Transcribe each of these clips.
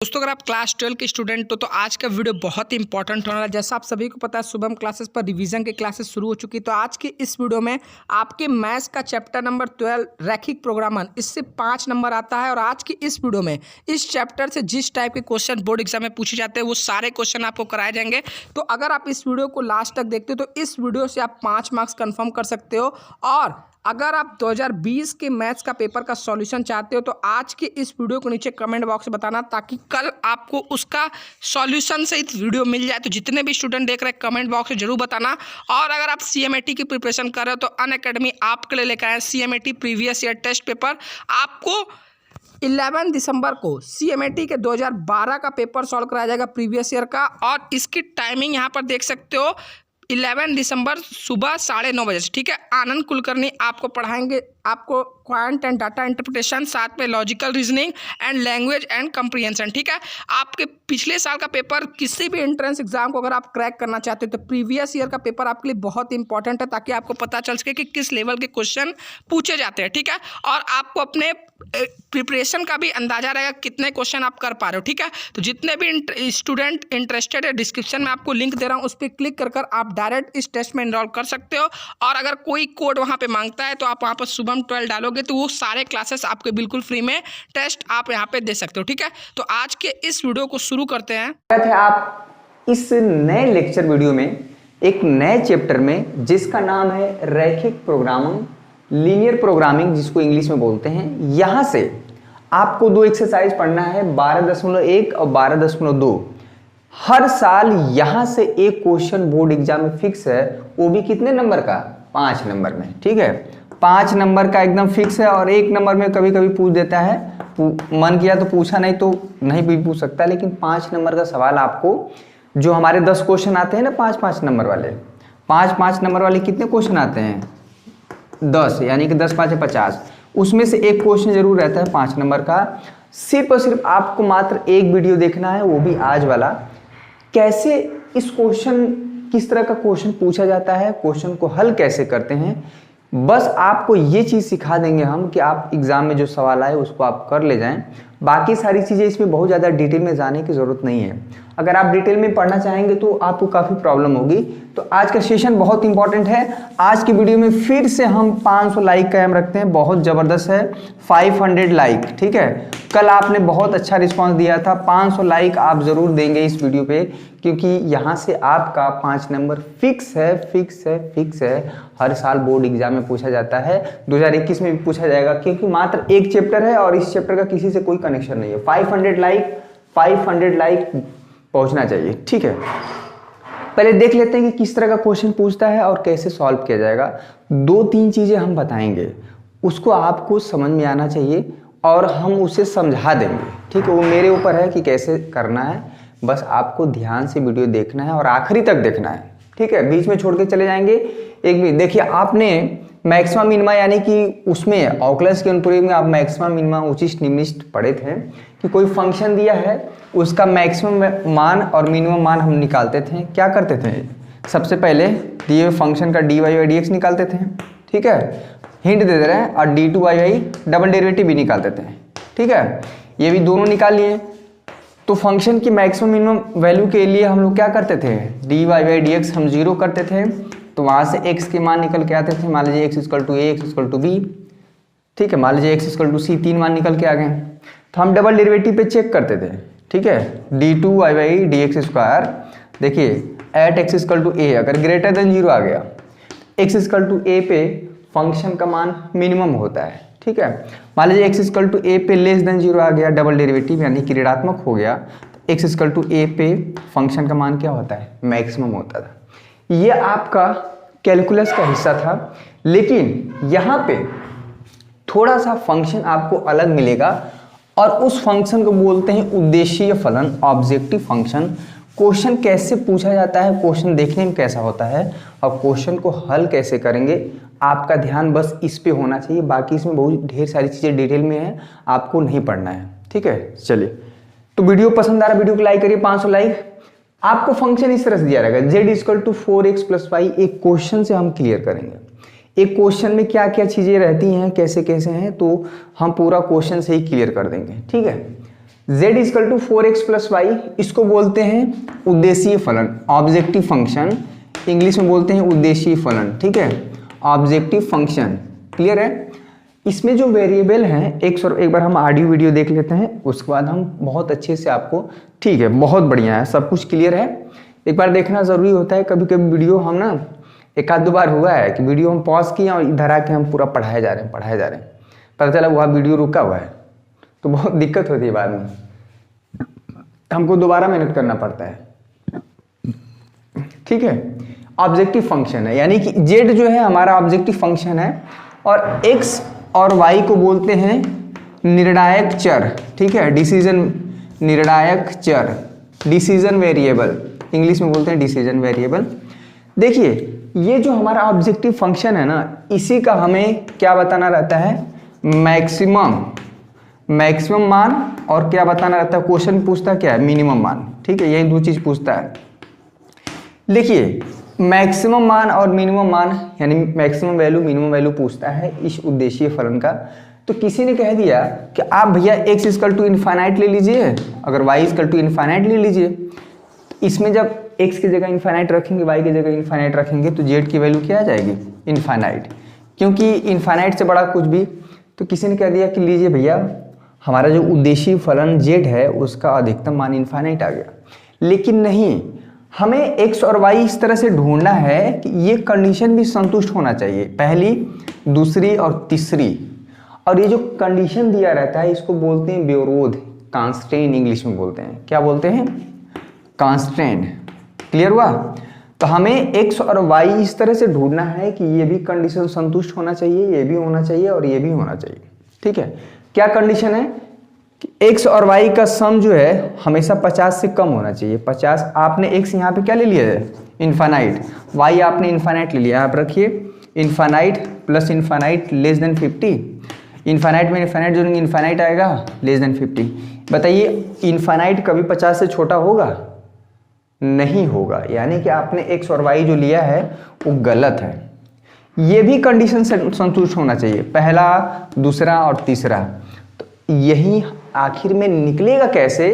दोस्तों अगर आप क्लास 12 के स्टूडेंट हो तो आज का वीडियो बहुत ही इंपॉर्टेंट होने वाला है। जैसा आप सभी को पता है शुभम क्लासेस पर रिवीजन के क्लासेस शुरू हो चुकी है। तो आज के इस वीडियो में आपके मैथ्स का चैप्टर नंबर 12 रैखिक प्रोग्रामन इससे 5 नंबर आता है। और आज की इस वीडियो में इस चैप्टर से जिस टाइप के क्वेश्चन बोर्ड एग्जाम में पूछे जाते हैं वो सारे क्वेश्चन आपको कराए जाएंगे। तो अगर आप इस वीडियो को लास्ट तक देखते हो तो इस वीडियो से आप 5 मार्क्स कन्फर्म कर सकते हो। और अगर आप 2020 के मैथ्स का पेपर का सॉल्यूशन चाहते हो तो आज के इस वीडियो को नीचे कमेंट बॉक्स में बताना, ताकि कल आपको उसका सॉल्यूशन सहित वीडियो मिल जाए। तो जितने भी स्टूडेंट देख रहे हैं कमेंट बॉक्स में जरूर बताना। और अगर आप CMAT की प्रिपरेशन कर रहे हो तो अनअकैडमी आपके लिए लेकर आए CMAT previous year test paper. आपको 11 दिसंबर को CMAT के 2012 का पेपर सॉल्व कराया जाएगा प्रीवियस ईयर का। और इसकी टाइमिंग यहाँ पर देख सकते हो 11 दिसंबर सुबह 9:30 बजे से। ठीक है, आनंद कुलकर्णी आपको पढ़ाएंगे, आपको क्वांट एंड डाटा इंटरप्रिटेशन, साथ में logical reasoning and language and comprehension. ठीक है, आपके पिछले साल का पेपर किसी भी एंट्रेंस एग्जाम को अगर आप क्रैक करना चाहते हो तो प्रीवियस ईयर का पेपर आपके लिए बहुत इंपॉर्टेंट है, ताकि आपको पता चल सके कि किस लेवल के क्वेश्चन पूछे जाते हैं। ठीक है, और आपको अपने प्रिपरेशन का भी अंदाजा रहेगा कितने क्वेश्चन आप कर पा रहे हो। ठीक है, तो जितने भी स्टूडेंट इंटरेस्टेड है डिस्क्रिप्शन में आपको लिंक दे रहा हूँ, उस पर क्लिक कर आप डायरेक्ट इस टेस्ट में एनरोल कर सकते हो। और अगर कोई कोड वहाँ पे मांगता है तो आप वहाँ पर शुभम 12 डालोगे तो वो सारे क्लासेस आपके बिल्कुल फ्री में टेस्ट आप यहाँ पे दे सकते हो। ठीक है, तो आज के इस वीडियो को शुरू करते हैं। आप इस नए लेक्चर वीडियो में एक नए चैप्टर में जिसका नाम है रैखिक प्रोग्रामिंग, लीनियर प्रोग्रामिंग जिसको इंग्लिश में बोलते हैं, यहां से आपको 2 एक्सरसाइज पढ़ना है 12.1 और 12.2। हर साल यहां से एक क्वेश्चन बोर्ड एग्जाम में फिक्स है, वो भी कितने नंबर का? 5 नंबर में। ठीक है, 5 नंबर का एकदम फिक्स है। और 1 नंबर में कभी कभी पूछ देता है, मन किया तो पूछा, नहीं तो नहीं भी पूछ सकता। लेकिन 5 नंबर का सवाल आपको, जो हमारे 10 क्वेश्चन आते हैं ना 5-5 नंबर वाले, 5-5 नंबर वाले कितने क्वेश्चन आते हैं? 10, यानी कि 10 5 50। उसमें से एक क्वेश्चन जरूर रहता है 5 नंबर का। सिर्फ और सिर्फ आपको मात्र एक वीडियो देखना है, वो भी आज वाला। कैसे इस क्वेश्चन, किस तरह का क्वेश्चन पूछा जाता है, क्वेश्चन को हल कैसे करते हैं, बस आपको ये चीज़ सिखा देंगे हम कि आप एग्जाम में जो सवाल आए उसको आप कर ले जाएं। बाकी सारी चीज़ें इसमें बहुत ज़्यादा डिटेल में जाने की ज़रूरत नहीं है। अगर आप डिटेल में पढ़ना चाहेंगे तो आपको काफ़ी प्रॉब्लम होगी। तो आज का सेशन बहुत इंपॉर्टेंट है। आज की वीडियो में फिर से हम 500 लाइक का एम रखते हैं, बहुत ज़बरदस्त है, 500 लाइक। ठीक है, कल आपने बहुत अच्छा रिस्पांस दिया था, 500 लाइक आप ज़रूर देंगे इस वीडियो पे, क्योंकि यहाँ से आपका 5 नंबर फिक्स है, फिक्स है, फिक्स है। हर साल बोर्ड एग्जाम में पूछा जाता है, 2021 में भी पूछा जाएगा, क्योंकि मात्र एक चैप्टर है और इस चैप्टर का किसी से कोई कनेक्शन नहीं है। 500 लाइक पहुंचना चाहिए। ठीक है, पहले देख लेते हैं कि किस तरह का क्वेश्चन पूछता है और कैसे सॉल्व किया जाएगा। 2-3 चीजें हम बताएंगे, उसको आपको समझ में आना चाहिए और हम उसे समझा देंगे। ठीक है, वो मेरे ऊपर है कि कैसे करना है, बस आपको ध्यान से वीडियो देखना है और आखिरी तक देखना है। ठीक है, बीच में छोड़ के चले जाएंगे एक भी। देखिए, आपने मैक्सिमम मिनिमा, यानी कि उसमें ऑकलस के अनुप्रयोग में आप मैक्सिमम मिनिमा उचिष्ट निम्निष्ट पढ़े थे कि कोई फंक्शन दिया है, उसका मैक्सिमम मान और मिनिमम मान हम निकालते थे। क्या करते थे? सबसे पहले दिए हुए फंक्शन का dy/dx निकालते थे। ठीक है, हिंट दे रहे हैं, और d2y डबल डेरिवेटिव भी निकालते थे। ठीक है, ये भी दोनों निकाल लिए। तो फंक्शन की मैक्सिमम मिनिमम वैल्यू के लिए हम लोग क्या करते थे? dy/dx हम 0 करते थे, तो वहाँ से x के मान निकल के आते थे। मान लीजिए x = a, x = b। ठीक है, मान लीजिए x = c, 3 मान निकल के आ गए। तो हम डबल डेरिवेटिव पे चेक करते थे। ठीक है, d2y/dx²। देखिए, एट x = a अगर ग्रेटर देन 0 आ गया, x = a पे फंक्शन का मान मिनिमम होता है। ठीक है, मान लीजिए x = a पे लेस देन 0 आ गया, डबल डेरिवेटिव यानी कि ऋणात्मक हो गया, तो x = a पे फंक्शन का मान क्या होता है? मैक्सिमम होता था। ये आपका कैलकुलस का हिस्सा था। लेकिन यहाँ पे थोड़ा सा फंक्शन आपको अलग मिलेगा और उस फंक्शन को बोलते हैं उद्देश्य फलन, ऑब्जेक्टिव फंक्शन। क्वेश्चन कैसे पूछा जाता है, क्वेश्चन देखने में कैसा होता है और क्वेश्चन को हल कैसे करेंगे, आपका ध्यान बस इस पे होना चाहिए। बाकी इसमें बहुत ढेर सारी चीज़ें डिटेल में है, आपको नहीं पढ़ना है। ठीक है, चलिए, तो वीडियो पसंद आ रहा है वीडियो को लाइक करिए, 500 लाइक। आपको फंक्शन इस तरह से दिया रहेगा, z = 4x + y। एक क्वेश्चन से हम क्लियर करेंगे। एक क्वेश्चन में क्या क्या चीज़ें रहती हैं, कैसे कैसे हैं, तो हम पूरा क्वेश्चन से ही क्लियर कर देंगे। ठीक है, z equal to 4x plus y, इसको बोलते हैं उद्देशीय फलन, ऑब्जेक्टिव फंक्शन, इंग्लिश में बोलते हैं उद्देशीय फलन, ठीक है, ऑब्जेक्टिव फंक्शन। क्लियर है? इसमें जो वेरिएबल हैं, एक बार हम ऑडियो वीडियो देख लेते हैं, उसके बाद हम बहुत अच्छे से आपको, ठीक है, बहुत बढ़िया है, सब कुछ क्लियर है। एक बार देखना जरूरी होता है, कभी कभी वीडियो हम ना, एक आध दो बार हुआ है कि वीडियो हम पॉज किए और इधर आके हम पूरा पढ़ाए जा रहे हैं, पता चला वह वीडियो रुका हुआ है, तो बहुत दिक्कत होती है बाद में, हमको दोबारा मेहनत करना पड़ता है, ठीक है। ऑब्जेक्टिव फंक्शन है, यानी कि z जो है हमारा ऑब्जेक्टिव फंक्शन है, और x और y को बोलते हैं निर्णायक चर, ठीक है, डिसीजन, निर्णायक चर, डिसीजन वेरिएबल, इंग्लिश में बोलते हैं डिसीजन वेरिएबल। देखिए ये जो हमारा ऑब्जेक्टिव फंक्शन है ना, इसी का हमें क्या बताना रहता है, मैक्सिमम मान, और क्या बताना रहता है, क्वेश्चन पूछता क्या है, मिनिमम मान, ठीक है, यही दो चीज पूछता है। देखिए मैक्सिमम मान और मिनिमम मान, यानी मैक्सिमम वैल्यू मिनिमम वैल्यू पूछता है इस उद्देशीय फलन का। तो किसी ने कह दिया कि आप भैया x इक्वल टू इनफाइनाइट ले लीजिए, अगर y इक्वल टू इनफाइनाइट ले लीजिए। इसमें जब x की जगह इनफाइनाइट रखेंगे, y की जगह इनफाइनाइट रखेंगे, तो z की वैल्यू क्या आ जाएगी, इनफाइनाइट, क्योंकि इनफाइनाइट से बड़ा कुछ भी। तो किसी ने कह दिया कि लीजिए भैया हमारा जो उद्देशीय फलन z है उसका अधिकतम मान इनफाइनाइट आ गया, लेकिन नहीं, हमें x और y इस तरह से ढूंढना है कि ये कंडीशन भी संतुष्ट होना चाहिए, पहली, दूसरी और तीसरी। और ये जो कंडीशन दिया रहता है इसको बोलते हैं व्यवरोध, कांस्ट्रेंट इंग्लिश में बोलते हैं, क्या बोलते हैं, कांस्ट्रेंट। क्लियर हुआ? तो हमें x और y इस तरह से ढूंढना है कि ये भी कंडीशन संतुष्ट होना चाहिए, ये भी होना चाहिए और ये भी होना चाहिए, ठीक है। क्या कंडीशन है कि x और y का सम जो है हमेशा 50 से कम होना चाहिए। 50, आपने x यहाँ पे क्या ले लिया है, इनफाइनाइट, y आपने इनफाइनाइट ले लिया, आप रखिए infinite plus infinite less than 50, infinite में इनफाइनाइट जोड़ेंगे, इनफाइनाइट आएगा लेस देन 50। बताइए इनफाइनाइट कभी 50 से छोटा होगा, नहीं होगा, यानी कि आपने x और y जो लिया है वो गलत है। ये भी कंडीशन संतुष्ट होना चाहिए, पहला, दूसरा और तीसरा। तो यही आखिर में निकलेगा कैसे,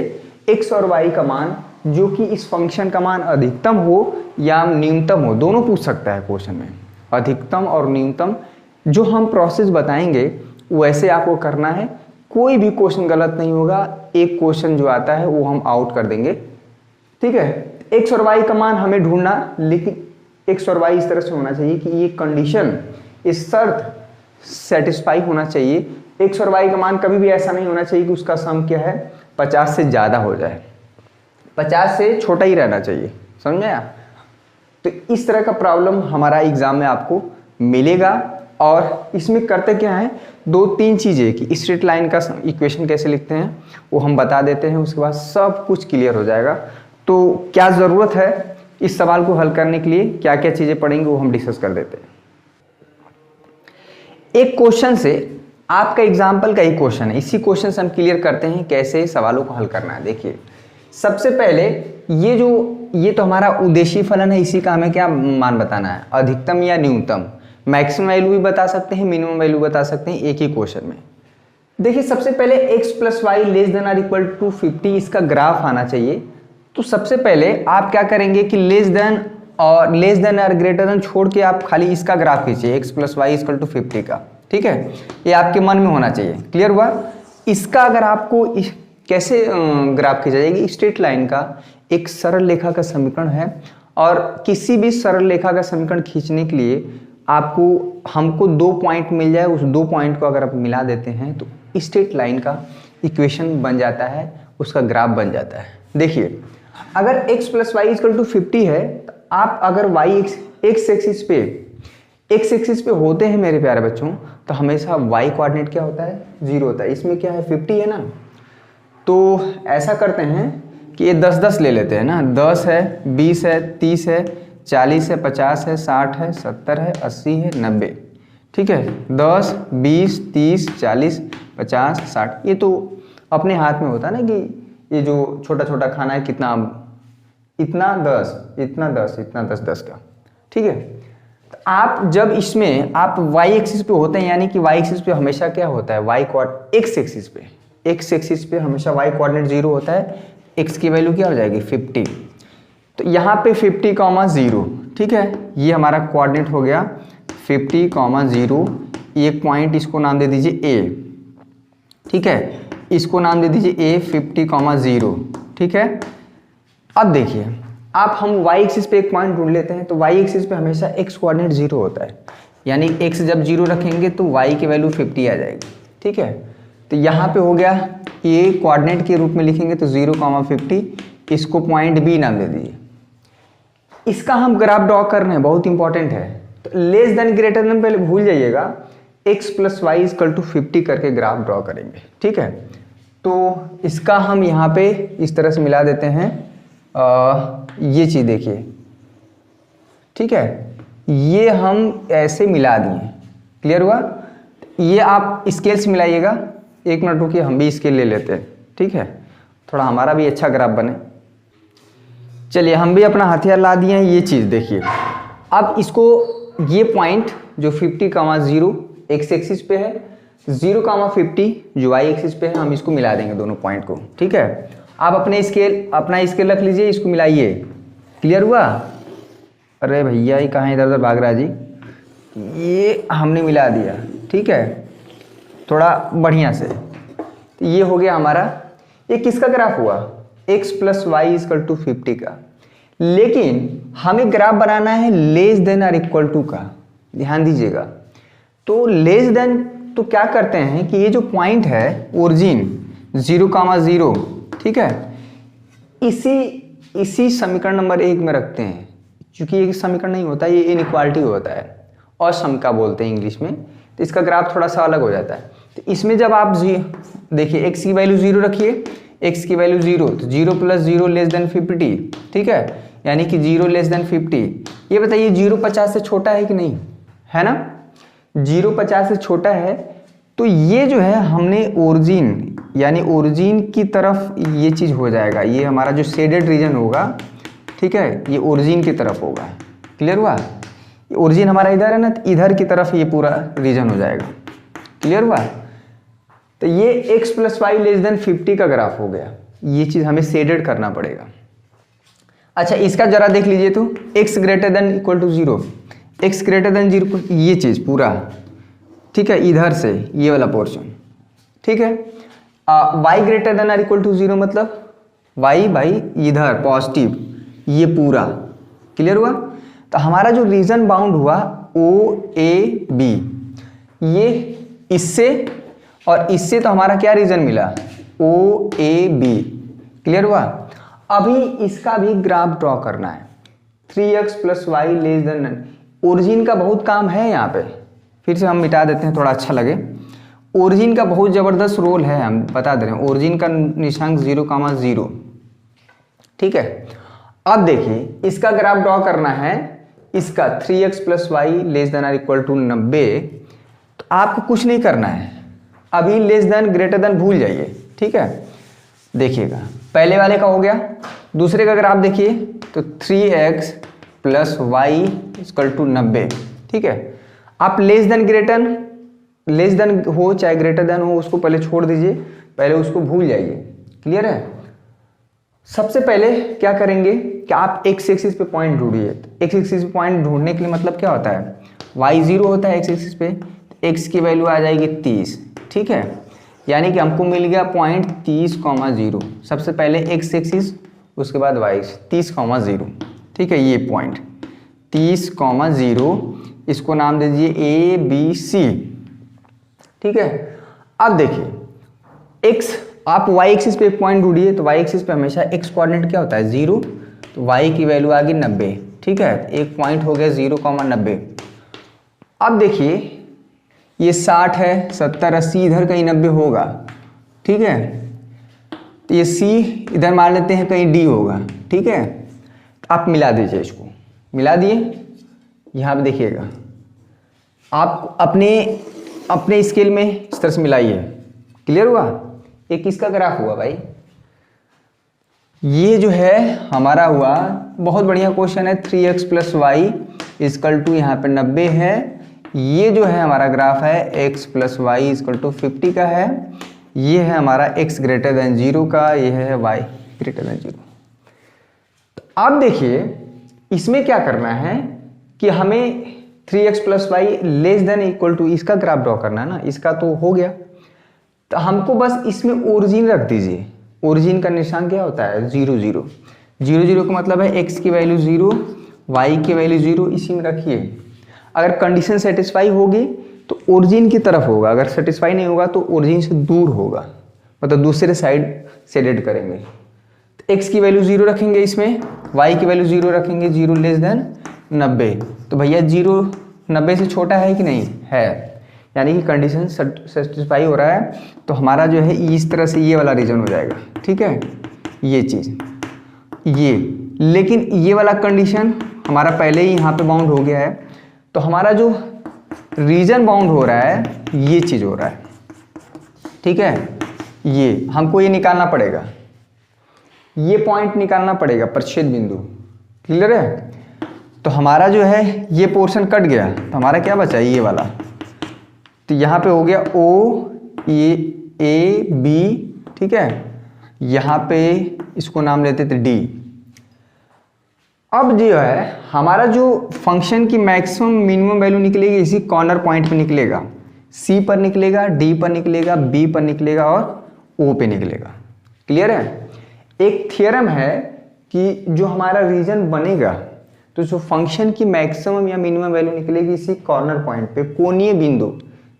x और y का मान, जो कि इस फंक्शन का मान अधिकतम हो या न्यूनतम हो, दोनों पूछ सकता है क्वेश्चन में, अधिकतम और न्यूनतम। जो हम प्रोसेस बताएंगे वैसे आपको करना है, कोई भी क्वेश्चन गलत नहीं होगा, एक क्वेश्चन जो आता है वो हम आउट कर देंगे, ठीक है। x और y का मान हमें ढूंढना, लेकिन x और y इस तरह से होना चाहिए कि ये कंडीशन, इस शर्त सेटिस्फाई होना चाहिए। x और y का मान कभी भी ऐसा नहीं होना चाहिए कि उसका सम क्या है 50 से ज़्यादा हो जाए, 50 से छोटा ही रहना चाहिए, समझ आया? तो इस तरह का प्रॉब्लम हमारा एग्जाम में आपको मिलेगा। और इसमें करते क्या है, 2-3 चीज़ें कि स्ट्रेट लाइन का इक्वेशन कैसे लिखते हैं वो हम बता देते हैं, उसके बाद सब कुछ क्लियर हो जाएगा। तो क्या ज़रूरत है इस सवाल को हल करने के लिए, क्या क्या चीज़ें पढ़ेंगे वो हम डिस्कस कर देते हैं। एक क्वेश्चन से, आपका एग्जाम्पल का एक क्वेश्चन है, इसी क्वेश्चन से हम क्लियर करते हैं कैसे सवालों को हल करना है। देखिए सबसे पहले ये तो हमारा उद्देशीय फलन है, इसी का हमें क्या मान बताना है, अधिकतम या न्यूनतम। मैक्सिमम वैल्यू भी बता सकते हैं, मिनिमम वैल्यू बता सकते हैं एक ही क्वेश्चन में। देखिए सबसे पहले x plus y less than or equal to 50 इसका ग्राफ आना चाहिए। तो सबसे पहले आप क्या करेंगे कि लेस देन और ग्रेटर देन छोड़ के आप खाली इसका ग्राफ खींचिए, x plus y equal to 50 का, ठीक है, ये आपके मन में होना चाहिए। क्लियर हुआ? इसका अगर आपको कैसे ग्राफ खींचा जाएगी, स्ट्रेट लाइन का एक सरल रेखा का समीकरण है, और किसी भी सरल रेखा का समीकरण खींचने के लिए हमको 2 पॉइंट मिल जाए, उस 2 पॉइंट को अगर आप मिला देते हैं तो स्ट्रेट लाइन का इक्वेशन बन जाता है, उसका ग्राफ बन जाता है। देखिए अगर x plus y equal to 50 है, तो आप अगर x एक्सिस पे होते हैं मेरे प्यारे बच्चों, तो हमेशा y कोऑर्डिनेट क्या होता है, 0 होता है। इसमें क्या है, 50 है ना, तो ऐसा करते हैं कि ये 10-10 ले लेते हैं ना, 10 है, 20 है, 30 है, 40 है, 50 है, 60 है, 70 है, 80 है, 90, ठीक है। 10, 20, 30, 40, 50, 60, ये तो अपने हाथ में होता है ना कि ये जो छोटा छोटा खाना है कितना, इतना 10, इतना 10, इतना 10 का, ठीक है। तो आप जब इसमें आप y एक्सिस पे होते हैं, यानी कि y एक्सिस पे हमेशा क्या होता है, y कोऑर्डिनेट x एक्सिस पे, एक्स एक्सिस पे हमेशा वाई कोऑर्डिनेट 0 होता है, एक्स की वैल्यू क्या हो जाएगी 50। तो यहाँ पे 50,0, ठीक है, ये हमारा कोऑर्डिनेट हो गया 50,0। एक पॉइंट इसको नाम दे दीजिए ए, ठीक है, इसको नाम दे दीजिए ए 50,0, ठीक है। अब देखिए आप हम y एक्सिस पे एक पॉइंट ढूंढ लेते हैं, तो y एक्सिस पे हमेशा x कोऑर्डिनेट 0 होता है, यानी x जब 0 रखेंगे तो y की वैल्यू 50 आ जाएगी, ठीक है। तो यहाँ पे हो गया, ये कोऑर्डिनेट के रूप में लिखेंगे तो 0,50, इसको पॉइंट b नाम दे दीजिए। इसका हम ग्राफ ड्रॉ कर रहे हैं, बहुत इंपॉर्टेंट है, तो लेस देन ग्रेटर देन पहले भूल जाइएगा, x + y = 50 करके ग्राफ ड्रॉ करेंगे, ठीक है। तो इसका हम यहाँ पे इस तरह से मिला देते हैं, ये चीज़ देखिए, ठीक है, ये हम ऐसे मिला दिए, क्लियर हुआ। ये आप स्केल से मिलाइएगा, एक मिनट रुकिए, हम भी स्केल ले लेते हैं, ठीक है, थोड़ा हमारा भी अच्छा ग्राफ बने। चलिए हम भी अपना हथियार ला दिए हैं, ये चीज़ देखिए। अब इसको ये पॉइंट जो 50,0 एक्स एक्सिस पे है, 0,50 जो वाई एक्सिस पे है, हम इसको मिला देंगे दोनों पॉइंट को, ठीक है। आप अपना स्केल रख लीजिए, इसको मिलाइए, क्लियर हुआ। अरे भैया ये कहाँ इधर उधर भाग रहा है जी, ये हमने मिला दिया, ठीक है, थोड़ा बढ़िया से। तो ये हो गया हमारा, ये किसका ग्राफ हुआ, x + y = 50 का। लेकिन हमें ग्राफ बनाना है लेस देन और इक्वल टू का, ध्यान दीजिएगा। तो लेस देन तो क्या करते हैं कि ये जो पॉइंट है ओरिजिन 0,0, ठीक है, इसी समीकरण नंबर 1 में रखते हैं, क्योंकि ये समीकरण नहीं होता, ये इनइक्वालिटी होता है, असमता बोलते हैं इंग्लिश में, तो इसका ग्राफ थोड़ा सा अलग हो जाता है। तो इसमें जब आप देखिए x की वैल्यू 0 रखिए, x की वैल्यू 0, तो 0 + 0 < 50, ठीक है, यानी कि 0 < 50। ये बताइए 0 50 से छोटा है कि नहीं, है ना, 0 50 से छोटा है। तो ये जो है हमने ओरिजिन, यानी ओरिजिन की तरफ ये चीज़ हो जाएगा, ये हमारा जो शेडेड रीजन होगा, ठीक है, ये ओरिजिन की तरफ होगा, क्लियर हुआ। ओरिजिन हमारा इधर है ना, तो इधर की तरफ ये पूरा रीजन हो जाएगा, क्लियर हुआ। तो ये x + y < 50 का ग्राफ हो गया, ये चीज़ हमें शेडेड करना पड़ेगा। अच्छा इसका जरा देख लीजिए, तो x > 0, x > 0, ये चीज़ पूरा, ठीक है, इधर से ये वाला पोर्शन, ठीक है। y > 0 मतलब y भाई इधर पॉजिटिव, ये पूरा, क्लियर हुआ। तो हमारा जो रीजन बाउंड हुआ OAB, ये इससे और इससे, तो हमारा क्या रीजन मिला OAB, क्लियर हुआ। अभी इसका भी ग्राफ ड्रॉ करना है, 3x + y <, ओरिजिन का बहुत काम है यहाँ पे, फिर से हम मिटा देते हैं थोड़ा अच्छा लगे। ओरिजिन का बहुत ज़बरदस्त रोल है, हम बता दे रहे हैं, ओरिजिन का निशांक 0,0, ठीक है। अब देखिए इसका ग्राफ ड्रॉ करना है, इसका 3x + y < 90। तो आपको कुछ नहीं करना है, अभी लेस देन ग्रेटर देन भूल जाइए, ठीक है। देखिएगा पहले वाले का हो गया, दूसरे का ग्राफ देखिए, तो 3x + y = 90, ठीक है। आप लेस देन हो चाहे ग्रेटर देन हो, उसको पहले छोड़ दीजिए, पहले उसको भूल जाइए, क्लियर है। सबसे पहले क्या करेंगे कि आप x एक्सिस पे पॉइंट ढूंढिए। x एक्सिस पे पॉइंट ढूंढने के लिए मतलब क्या होता है, y 0 होता है x एक्सिस पे, x की वैल्यू आ जाएगी 30, ठीक है, यानी कि हमको मिल गया पॉइंट 30,0। सबसे पहले x एक्सिस, उसके बाद y, 30,0, ठीक है, ये पॉइंट 30,0, इसको नाम दे दीजिए ABC, ठीक है। अब देखिए x, आप y एक्सिस पे एक पॉइंट ढूंढिए, तो y एक्सिस पे हमेशा x कोऑर्डिनेट क्या होता है 0, तो y की वैल्यू आ गई 90, ठीक है, एक पॉइंट हो गया 0,90। अब देखिए ये 60 है, 70, 80, इधर कहीं 90 होगा, ठीक है। तो ये C इधर मान लेते हैं, कहीं D होगा, ठीक है। तो आप मिला दीजिए, इसको मिला दिए, यहाँ पे देखिएगा, आप अपने स्केल में इस तरह से मिलाइए, क्लियर हुआ। ये किसका ग्राफ हुआ भाई, ये जो है हमारा हुआ, बहुत बढ़िया क्वेश्चन है, 3x + y = यहाँ पे 90 है। ये जो है हमारा ग्राफ है x + y = 50 का है। ये है हमारा x ग्रेटर देन 0 का, ये है y ग्रेटर देन 0। तो अब देखिए इसमें क्या करना है कि हमें 3x plus y less than equal to इसका ग्राफ ड्रॉ करना है ना, इसका तो हो गया। तो हमको बस इसमें ओरिजिन रख दीजिए। ओरिजिन का निशान क्या होता है 0 0 0 0 का मतलब है x की वैल्यू 0, y की वैल्यू 0, इसी में रखिए। अगर कंडीशन सेटिस्फाई होगी तो ओरिजिन की तरफ होगा, अगर सेटिस्फाई नहीं होगा तो ओरिजिन से दूर होगा, मतलब दूसरे साइड सेलेक्ट करेंगे। तो x की वैल्यू 0 रखेंगे इसमें, y की वैल्यू 0 रखेंगे, 0 लेस देन 90। तो भैया 0 90 से छोटा है कि नहीं है, यानी कि कंडीशन सेटिस्फाई हो रहा है। तो हमारा जो है इस तरह से ये वाला रीजन हो जाएगा, ठीक है, ये चीज़ ये। लेकिन ये वाला कंडीशन हमारा पहले ही यहाँ पे बाउंड हो गया है, तो हमारा जो रीजन बाउंड हो रहा है ये चीज़ हो रहा है, ठीक है। ये हमको ये निकालना पड़ेगा, ये पॉइंट निकालना पड़ेगा, प्रच्छेद बिंदु, क्लियर है। तो हमारा जो है ये पोर्शन कट गया, तो हमारा क्या बचा ये वाला। तो यहाँ पे हो गया O A B, ठीक है। यहाँ पे इसको नाम लेते थे D। अब जो है हमारा जो फंक्शन की मैक्सिमम मिनिमम वैल्यू निकलेगी इसी कॉर्नर पॉइंट पे निकलेगा, C पर निकलेगा, D पर निकलेगा, B पर निकलेगा और O पे निकलेगा, क्लियर है। एक थ्योरम है कि जो हमारा रीजन बनेगा तो जो फंक्शन की मैक्सिमम या मिनिमम वैल्यू निकलेगी इसी कॉर्नर पॉइंट पे, कोणीय बिंदु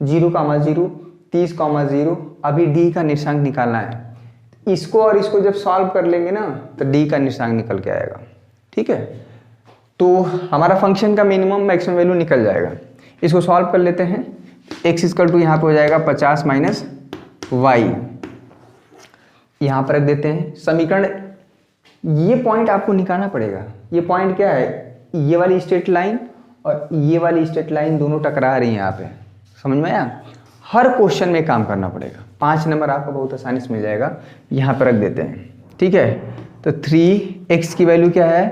0,0, 30,0। अभी D का निर्देशांक निकालना है। इसको और इसको जब सॉल्व कर लेंगे ना तो D का निर्देशांक निकल के आएगा, ठीक है। तो हमारा फंक्शन का मिनिमम मैक्सिमम वैल्यू निकल जाएगा। इसको सॉल्व कर लेते हैं। x इक्वल टू यहाँ पे हो जाएगा 50 माइनस वाई, यहाँ पर रख देते हैं समीकरण। ये पॉइंट आपको निकालना पड़ेगा। ये पॉइंट क्या है, ये वाली स्ट्रेट लाइन और ये वाली स्ट्रेट लाइन दोनों टकरा रही हैं यहाँ पे, समझ में आया। हर क्वेश्चन में काम करना पड़ेगा। 5 नंबर आपको बहुत आसानी से मिल जाएगा। यहाँ पर रख देते हैं, ठीक है। तो 3x की वैल्यू क्या है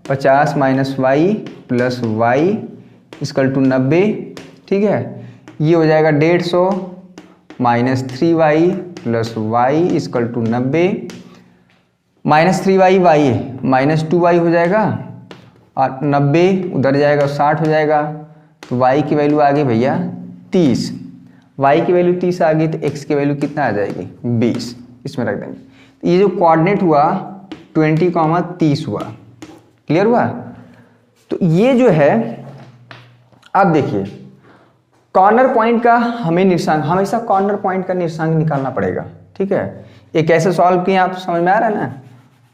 50 minus y plus y equal to 90, ठीक है। ये हो जाएगा 150 minus 3y plus y equal to 90, minus 3y y minus 2y हो जाएगा और 90 उधर जाएगा 60 हो जाएगा। तो y की वैल्यू आ गई भैया 30, y की वैल्यू 30 आ गई तो x की वैल्यू कितना आ जाएगी 20, इसमें रख देंगे। तो ये जो कोऑर्डिनेट हुआ 20,30 हुआ, क्लियर हुआ। तो ये जो है अब देखिए कॉर्नर पॉइंट का हमें निर्देशांक, हमेशा कॉर्नर पॉइंट का निर्देशांक निकालना पड़ेगा, ठीक है। ये कैसे सॉल्व किए आप समझ में आ रहा है ना।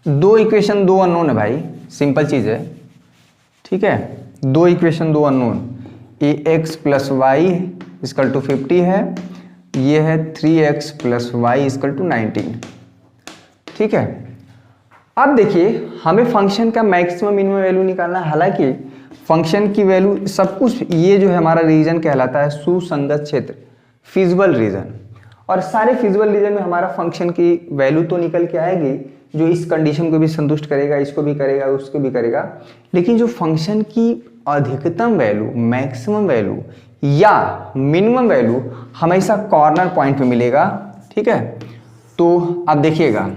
2 इक्वेशन 2 अननोन है भाई, सिंपल चीज़ है, ठीक है। 2 equation 2 unknown, a x plus y equal to 50 है, ये है 3x plus y equal to 19, ठीक है। अब देखिए हमें फंक्शन का मैक्सिमम मिनिमम वैल्यू निकालना है। हालांकि फंक्शन की वैल्यू सब कुछ, ये जो है हमारा रीजन कहलाता है सुसंगत क्षेत्र, फिजिबल रीजन। और सारे फिजिबल रीजन में हमारा फंक्शन की वैल्यू तो निकल के आएगी जो इस कंडीशन को भी संतुष्ट करेगा, इसको भी करेगा, उसको भी करेगा। लेकिन जो फंक्शन की अधिकतम वैल्यू, मैक्सिमम वैल्यू या मिनिमम वैल्यू हमेशा कॉर्नर पॉइंट पे मिलेगा, ठीक है। तो अब देखिएगा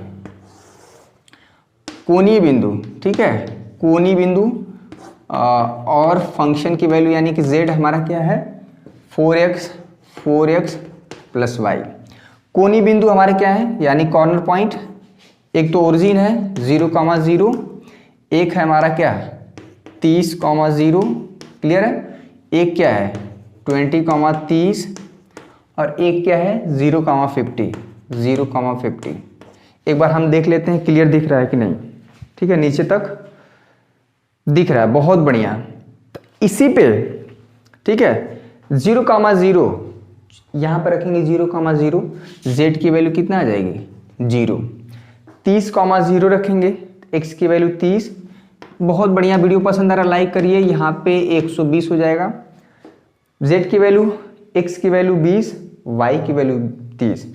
कोणीय बिंदु, ठीक है, कोणीय बिंदु और फंक्शन की वैल्यू यानी कि z हमारा क्या है 4x प्लस वाई। कोणीय बिंदु हमारे क्या है यानी कॉर्नर पॉइंट, एक तो ओरिजिन है 0,0, एक है हमारा क्या 30,0, क्लियर है। एक क्या है 20,30 और एक क्या है 0,50। एक बार हम देख लेते हैं क्लियर दिख रहा है कि नहीं, ठीक है। नीचे तक दिख रहा है, बहुत बढ़िया। तो इसी पे, ठीक है, 0,0 यहाँ पर रखेंगे 0,0, z की वैल्यू कितना आ जाएगी 0। 30,0 रखेंगे, x की वैल्यू 30। बहुत बढ़िया, वीडियो पसंद आ रहा लाइक करिए। यहाँ पे 120 हो जाएगा। z की वैल्यू, x की वैल्यू 20, y की वैल्यू 30।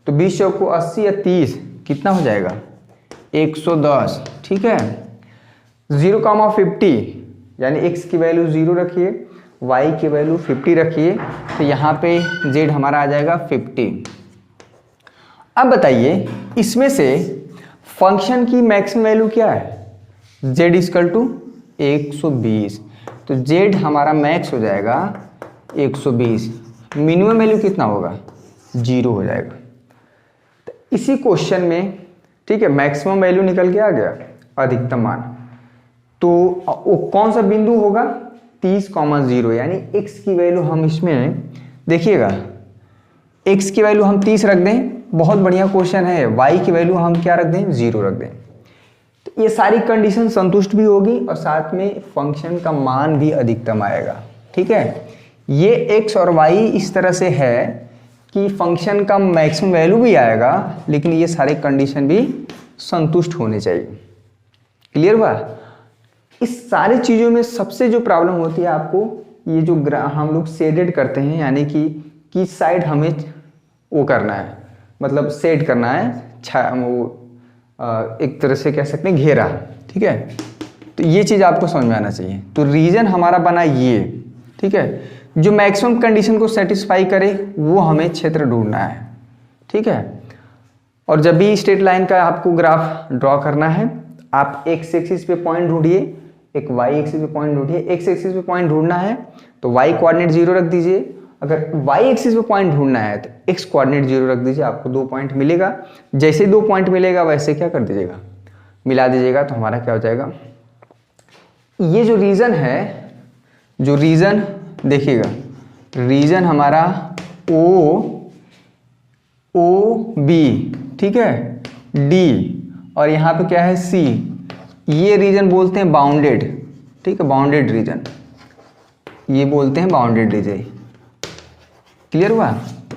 तो 20 चौक को 80 या 30 कितना हो जाएगा 110, ठीक है। 0,50 यानी x की वैल्यू 0 रखिए, y की वैल्यू 50 रखिए। तो यहाँ पे z हमारा आ जाएगा 50। अब बताइए इसमें से फंक्शन की मैक्सिमम वैल्यू क्या है? z इक्वल टू 120, तो z हमारा मैक्स हो जाएगा 120, मिनिमम वैल्यू कितना होगा? 0 हो जाएगा। तो इसी क्वेश्चन में ठीक है मैक्सिमम वैल्यू निकल के आ गया, अधिकतम मान, तो वो कौन सा बिंदु होगा? 30,0, यानी x की वैल्यू हम इसमें देखिएगा, x की वैल्यू हम 30 रख दें, बहुत बढ़िया क्वेश्चन है, y की वैल्यू हम क्या रख दें? 0 रख दें। तो ये सारी कंडीशन संतुष्ट भी होगी और साथ में फंक्शन का मान भी अधिकतम आएगा। ठीक है, ये x और y इस तरह से है कि फंक्शन का मैक्सिमम वैल्यू भी आएगा, लेकिन ये सारे कंडीशन भी संतुष्ट होने चाहिए। क्लियर हुआ? इस सारी चीज़ों में सबसे जो प्रॉब्लम होती है आपको, ये जो हम लोग शेडेड करते हैं, यानी कि किस साइड हमें वो करना है, मतलब शेड करना है, वो एक तरह से कह सकते हैं घेरा। ठीक है, तो ये चीज़ आपको समझ में आना चाहिए। तो रीजन हमारा बना ये, ठीक है, जो मैक्सिमम कंडीशन को सेटिस्फाई करे वो हमें क्षेत्र ढूंढना है। ठीक है, और जब भी स्ट्रेट लाइन का आपको ग्राफ ड्रॉ करना है, आप एक्स एक्सिस पे पॉइंट ढूंढिए, एक वाई एक्सिस पे पॉइंट ढूंढिए। एक्स एक्सिस पे पॉइंट ढूंढना है तो वाई कोऑर्डिनेट 0 रख दीजिए, अगर वाई एक्सिस पे पॉइंट ढूंढना है तो एक्स कोऑर्डिनेट 0 रख दीजिए, आपको 2 पॉइंट मिलेगा। जैसे 2 पॉइंट मिलेगा वैसे क्या कर दीजिएगा, मिला दीजिएगा, तो हमारा क्या हो जाएगा? ये जो रीजन है, जो रीजन देखिएगा, रीजन हमारा ओ बी, ठीक है, डी, और यहाँ पे क्या है? सी। ये रीजन बोलते हैं बाउंडेड। ठीक है, बाउंडेड रीजन, ये बोलते हैं बाउंडेड रीजन। क्लियर हुआ?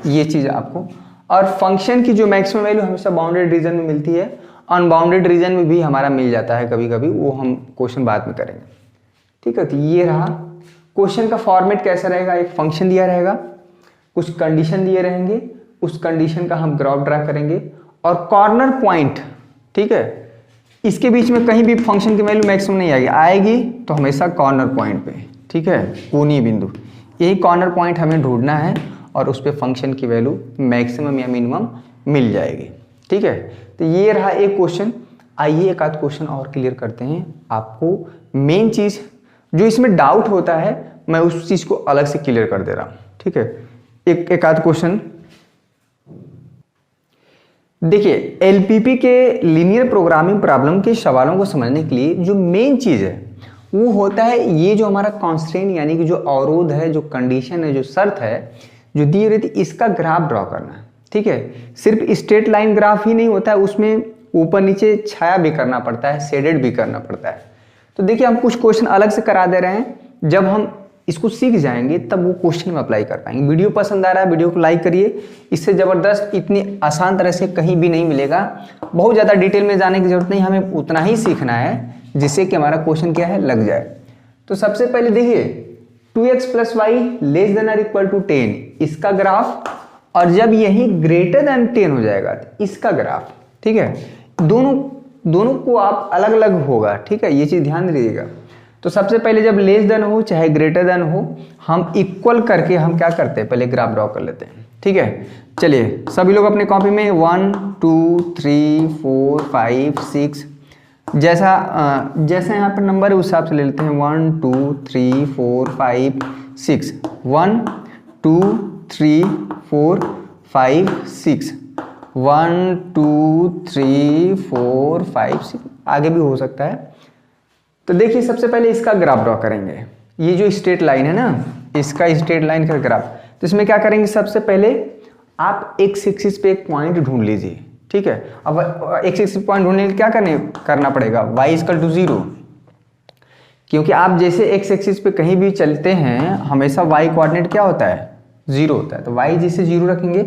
ये चीज़ आपको, और फंक्शन की जो मैक्सिमम वैल्यू हमेशा बाउंडेड रीजन में मिलती है, अनबाउंडेड रीजन में भी हमारा मिल जाता है कभी कभी, वो हम क्वेश्चन बाद में करेंगे। ठीक है, तो ये रहा क्वेश्चन का फॉर्मेट। कैसा रहेगा? एक फंक्शन दिया रहेगा, कुछ कंडीशन दिए रहेंगे, उस कंडीशन का हम ग्राफ ड्रा करेंगे, और कॉर्नर पॉइंट, ठीक है, इसके बीच में कहीं भी फंक्शन की वैल्यू मैक्सिमम नहीं आएगी, आएगी तो हमेशा कॉर्नर पॉइंट पे, ठीक है, कोणीय बिंदु, यही कॉर्नर पॉइंट हमें ढूंढना है, और उस पर फंक्शन की वैल्यू मैक्सिमम या मिनिमम मिल जाएगी। ठीक है, तो ये रहा एक क्वेश्चन। आइए एक आध क्वेश्चन और क्लियर करते हैं। आपको मेन चीज़ जो इसमें डाउट होता है, मैं उस चीज़ को अलग से क्लियर कर दे रहा हूँ। ठीक है, एक आध क्वेश्चन देखिए। एलपीपी के लीनियर प्रोग्रामिंग प्रॉब्लम के सवालों को समझने के लिए जो मेन चीज़ है वो होता है ये जो हमारा कॉन्स्ट्रेंट, यानी कि जो अवरोध है, जो कंडीशन है, जो शर्त है जो दी रही थी, इसका ग्राफ ड्रॉ करना है। ठीक है, सिर्फ स्ट्रेट लाइन ग्राफ ही नहीं होता है, उसमें ऊपर नीचे छाया भी करना पड़ता है, शेडेड भी करना पड़ता है। तो देखिए हम कुछ क्वेश्चन अलग से करा दे रहे हैं, जब हम इसको सीख जाएंगे तब वो क्वेश्चन में अप्लाई कर पाएंगे। वीडियो पसंद आ रहा है, वीडियो को लाइक करिए, इससे ज़बरदस्त इतनी आसान तरह से कहीं भी नहीं मिलेगा। बहुत ज़्यादा डिटेल में जाने की जरूरत नहीं, हमें उतना ही सीखना है जिससे कि हमारा क्वेश्चन क्या है, लग जाए। तो सबसे पहले देखिए 2x + y < 10, इसका ग्राफ, और जब यही ग्रेटर देन 10 हो जाएगा तो इसका ग्राफ। ठीक है, दोनों को आप अलग अलग होगा। ठीक है, ये चीज़ ध्यान दीजिएगा। तो सबसे पहले जब लेस देन हो चाहे ग्रेटर देन हो, हम इक्वल करके हम क्या करते हैं, पहले ग्राफ ड्रॉ कर लेते हैं। ठीक है, चलिए सभी लोग अपने कॉपी में 1 2 3 4 5 6 जैसा यहाँ पर नंबर है उस हिसाब से ले लेते हैं। 1 2 3 4 5 6 1 2 3 4 5 6 1 2 3 4 5 6, आगे भी हो सकता है। तो देखिए सबसे पहले इसका ग्राफ ड्रॉ करेंगे। ये जो स्ट्रेट लाइन है ना, इसका स्ट्रेट लाइन का ग्राफ। तो इसमें क्या करेंगे, सबसे पहले आप एक्स एक्सिस पे एक पॉइंट ढूंढ लीजिए। ठीक है, अब एक्स एक्सिस पॉइंट ढूंढने के लिए क्या करना पड़ेगा, y = 0, क्योंकि आप जैसे एक्स एक्सिस पे कहीं भी चलते हैं हमेशा y कोऑर्डिनेट क्या होता है, 0 होता है। तो y जैसे 0 रखेंगे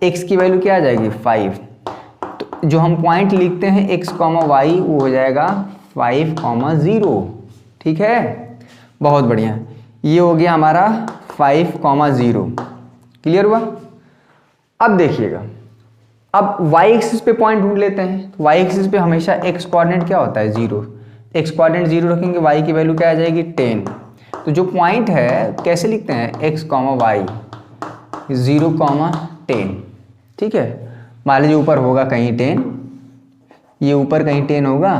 x की वैल्यू क्या आ जाएगी, 5। तो जो हम पॉइंट लिखते हैं x, y वो हो जाएगा 5, 0। ठीक है, बहुत बढ़िया, ये हो गया हमारा 5, 0। क्लियर हुआ? अब देखिएगा, अब y एक्सिस पे पॉइंट ढूंढ लेते हैं। तो y एक्सिस पे हमेशा x कोऑर्डिनेट क्या होता है, 0। x कोऑर्डिनेट 0 रखेंगे, y की वैल्यू क्या आ जाएगी, 10। तो जो पॉइंट है कैसे लिखते हैं, x, y 0, 10। ठीक है, मान लीजिए ऊपर होगा कहीं 10, ये ऊपर कहीं 10 होगा,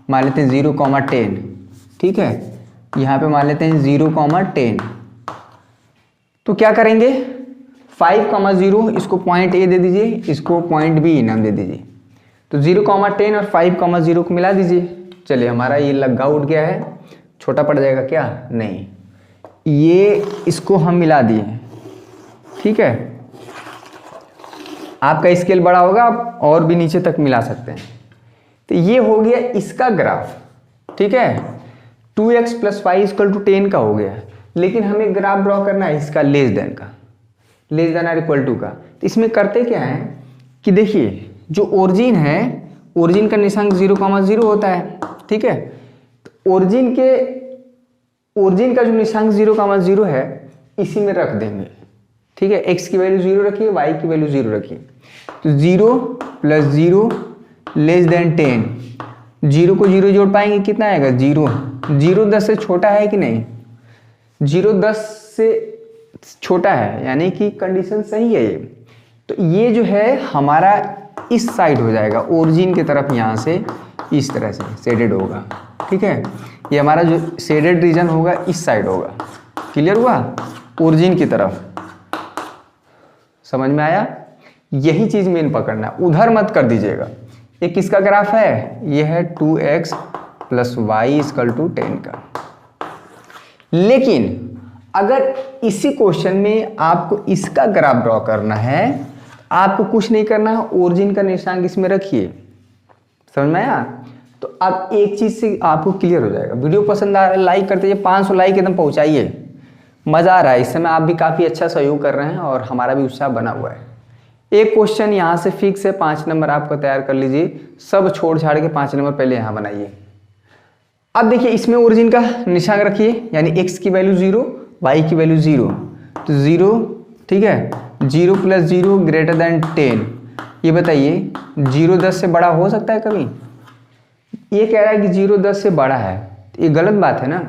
मान लेते हैं 0,10, ठीक है। यहाँ पे मान लेते हैं 0,10। तो क्या करेंगे, 5,0 इसको पॉइंट ए दे दीजिए, इसको पॉइंट बी नाम दे दीजिए। तो 0,10 और 5,0 को मिला दीजिए। चलिए हमारा ये लग्गा उठ गया है, छोटा पड़ जाएगा क्या, नहीं, ये इसको हम मिला दिए, ठीक है। आपका स्केल बड़ा होगा, आप और भी नीचे तक मिला सकते हैं। तो ये हो गया इसका ग्राफ, ठीक है। 2x + y = 10 का हो गया, लेकिन हमें ग्राफ ड्रॉ करना है इसका लेस देन का, लेस देन और इक्वल टू का। तो इसमें करते क्या है कि देखिए, जो ओरिजिन है, ओरिजिन का निशांक 0,0 होता है, ठीक है। तो ओरिजिन का जो निशांक 0,0 है इसी में रख देंगे, ठीक है। x की वैल्यू 0 रखिए, y की वैल्यू 0 रखिए। तो 0 + 0 लेस देन 10, 0 को 0 जोड़ पाएंगे, कितना आएगा 0। 0 10 से छोटा है कि नहीं, 0 10 से छोटा है, यानी कि कंडीशन सही है ये। तो ये जो है हमारा इस साइड हो जाएगा, ओरिजिन की तरफ, यहाँ से इस तरह से शेडेड होगा, ठीक है। ये हमारा जो शेडेड रीजन होगा इस साइड होगा, क्लियर हुआ, ओरिजिन की तरफ। समझ में आया, यही चीज मेन पकड़ना है, उधर मत कर दीजिएगा। ये किसका ग्राफ है, ये है 2x + y = 10 का। लेकिन अगर इसी क्वेश्चन में आपको इसका ग्राफ ड्रॉ करना है, आपको कुछ नहीं करना है, ओरिजिन का निशान इसमें रखिए, समझ में आया। तो अब एक चीज से आपको क्लियर हो जाएगा। वीडियो पसंद आ रहा है लाइक करते जाइए, 500 लाइक एकदम पहुंचाइए, मजा आ रहा है, इस समय आप भी काफी अच्छा सहयोग कर रहे हैं और हमारा भी उत्साह बना हुआ है। एक क्वेश्चन यहाँ से फिक्स है, 5 नंबर आपको तैयार कर लीजिए, सब छोड़ छाड़ के 5 नंबर पहले यहाँ बनाइए। अब देखिए इसमें ओरिजिन का निशान रखिए, यानी x की वैल्यू 0, y की वैल्यू 0, तो 0, ठीक है। 0 + 0 > 10। ये बताइए 0 10 से बड़ा हो सकता है कभी, ये कह रहा है कि 0 10 से बड़ा है, तो ये गलत बात है ना।